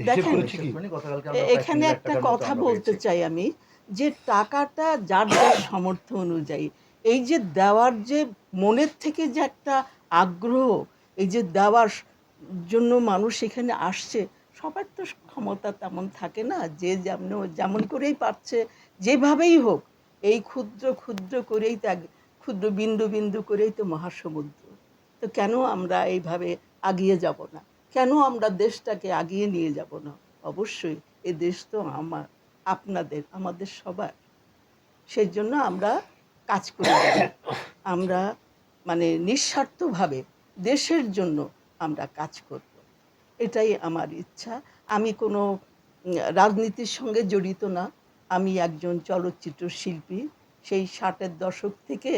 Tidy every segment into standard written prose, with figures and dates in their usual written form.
দেখেন, গতকালকে আমরা প্রায় এখানে 3 লাখ একটা টাকার মতো কথা আমরা বলতে পেয়েছি। চাই আমি, যে টাকাটা যার যার সামর্থ্য অনুযায়ী, এই যে দেওয়ার যে মনের থেকে যে একটা আগ্রহ, এই যে দেওয়ার জন্য মানুষ এখানে আসছে, সবার তো ক্ষমতা তেমন থাকে না। যে যেমন যেমন করেই পারছে, যেভাবেই হোক, এই ক্ষুদ্র ক্ষুদ্র করেই ক্ষুদ্র বিন্দু বিন্দু করেই তো মহাসমুদ্র। তো কেন আমরা এইভাবে আগিয়ে যাব না? কেন আমরা দেশটাকে আগিয়ে নিয়ে যাব না? অবশ্যই এ দেশ তো আমার, আপনাদের, আমাদের সবার। সেজন্য আমরা কাজ করে যাব। আমরা মানে নিঃস্বার্থভাবে দেশের জন্য আমরা কাজ করব। এটাই আমার ইচ্ছা। আমি কোনো রাজনীতির সঙ্গে জড়িত না। আমি একজন চলচ্চিত্র শিল্পী। সেই ৬০-এর দশক থেকে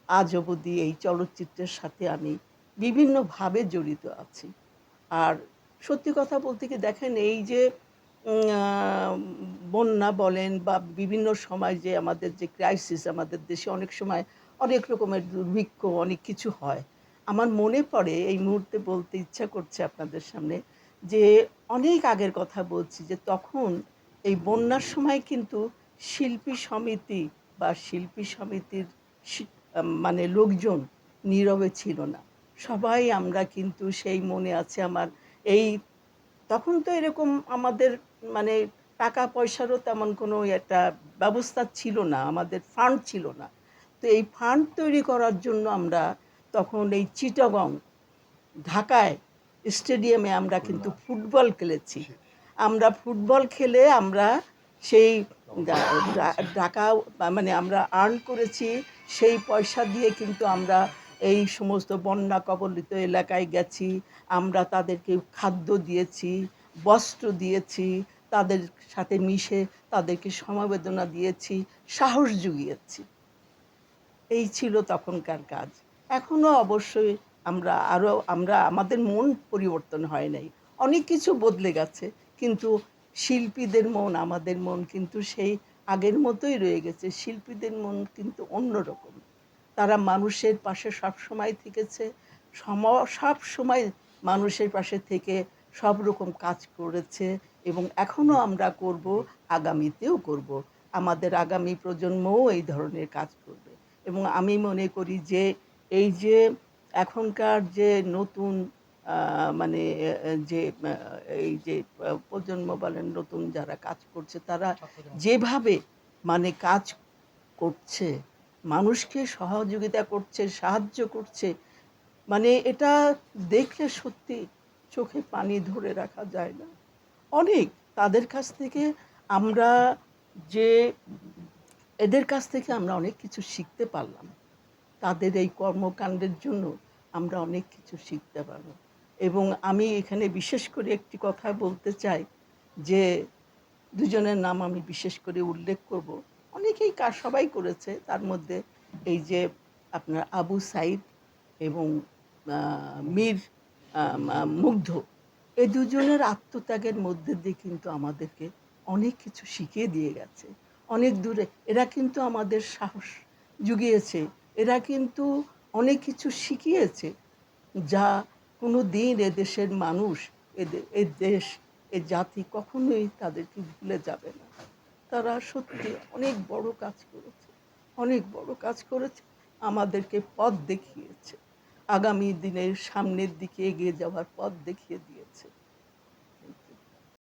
আজ অবধি এই চলচ্চিত্রের সাথে আমি বিভিন্নভাবে জড়িত আছি। আর সত্যি কথা বলতে কি, দেখেন, এই যে বন্যা বলেন বা বিভিন্ন সময় যে আমাদের যে ক্রাইসিস, আমাদের দেশে অনেক সময় অনেক রকমের দুর্ভিক্ষ, অনেক কিছু হয়। আমার মনে পড়ে, এই মুহূর্তে বলতে ইচ্ছা করছে আপনাদের সামনে, যে অনেক আগের কথা বলছি, যে তখন এই বন্যার সময় কিন্তু শিল্পী সমিতি বা শিল্পী সমিতির মানে লোকজন নীরবে ছিল না। সবাই আমরা কিন্তু, সেই মনে আছে আমার, এই তখন তো এরকম আমাদের মানে টাকা পয়সারও তেমন কোনো একটা ব্যবস্থা ছিল না, আমাদের ফান্ড ছিল না। তো এই ফান্ড তৈরি করার জন্য আমরা তখন এই চিটাগং, ঢাকায় স্টেডিয়ামে আমরা কিন্তু খুলনা। ফুটবল খেলেছি। আমরা ফুটবল খেলে আমরা সেই টাকা মানে আমরা আর্ন করেছি। সেই পয়সা দিয়ে কিন্তু আমরা এই সমস্ত বন্যা কবলিত এলাকায় গেছি। আমরা তাদেরকে খাদ্য দিয়েছি, বস্ত্র দিয়েছি, তাদের সাথে মিশে তাদেরকে সমবেদনা দিয়েছি, সাহস জুগিয়েছি। এই ছিল তখনকার কাজ। এখনো অবশ্যই আমরা আমাদের মন পরিবর্তন হয় নাই। অনেক কিছু বদলে গেছে। কিন্তু শিল্পীদের মন, আমাদের মন কিন্তু সেই আগের মতোই রয়ে গেছে। শিল্পীদের মন কিন্তু অন্যরকম। তারা মানুষের পাশে সবসময় থেকেছে। সবসময় মানুষের পাশে থেকে সব রকম কাজ করেছে, এবং এখনো আমরা করব, আগামীতেও করব। আমাদের আগামী প্রজন্মও এই ধরনের কাজ করবে। এবং আমি মনে করি যে এই যে এখনকার যে নতুন মানে যে এই যে প্রজন্ম বলেন, নতুন যারা কাজ করছে, তারা যেভাবে মানে কাজ করছে, মানুষকে সহযোগিতা করছে, সাহায্য করছে, মানে এটা দেখলে সত্যি চোখে পানি ধরে রাখা যায় না। অনেক তাদের কাছ থেকে আমরা যে এদের কাছ থেকে আমরা অনেক কিছু শিখতে পারলাম। তাদের এই কর্মকাণ্ডের জন্য আমরা অনেক কিছু শিখতে পারব। এবং আমি এখানে বিশেষ করে একটি কথা বলতে চাই, যে দুজনের নাম আমি বিশেষ করে উল্লেখ করব। অনেকেই কাজ সবাই করেছে, তার মধ্যে এই যে আপনার আবু সাইদ এবং মীর মুগ্ধ, এই দুজনের আত্মত্যাগের মধ্যে দিয়ে কিন্তু আমাদেরকে অনেক কিছু শিখিয়ে দিয়ে গেছে। অনেক দূরে এরা কিন্তু আমাদের সাহস জুগিয়েছে, এরা কিন্তু অনেক কিছু শিখিয়েছে, যা কোনো দিন এদেশের মানুষ, এ দেশ, এ জাতি কখনোই তাদেরকে ভুলে যাবে না। তারা সত্যি অনেক বড় কাজ করেছে, অনেক বড় কাজ করেছে, আমাদেরকে পথ দেখিয়েছে, আগামী দিনের সামনের দিকে এগিয়ে যাওয়ার পথ দেখিয়ে দিয়ে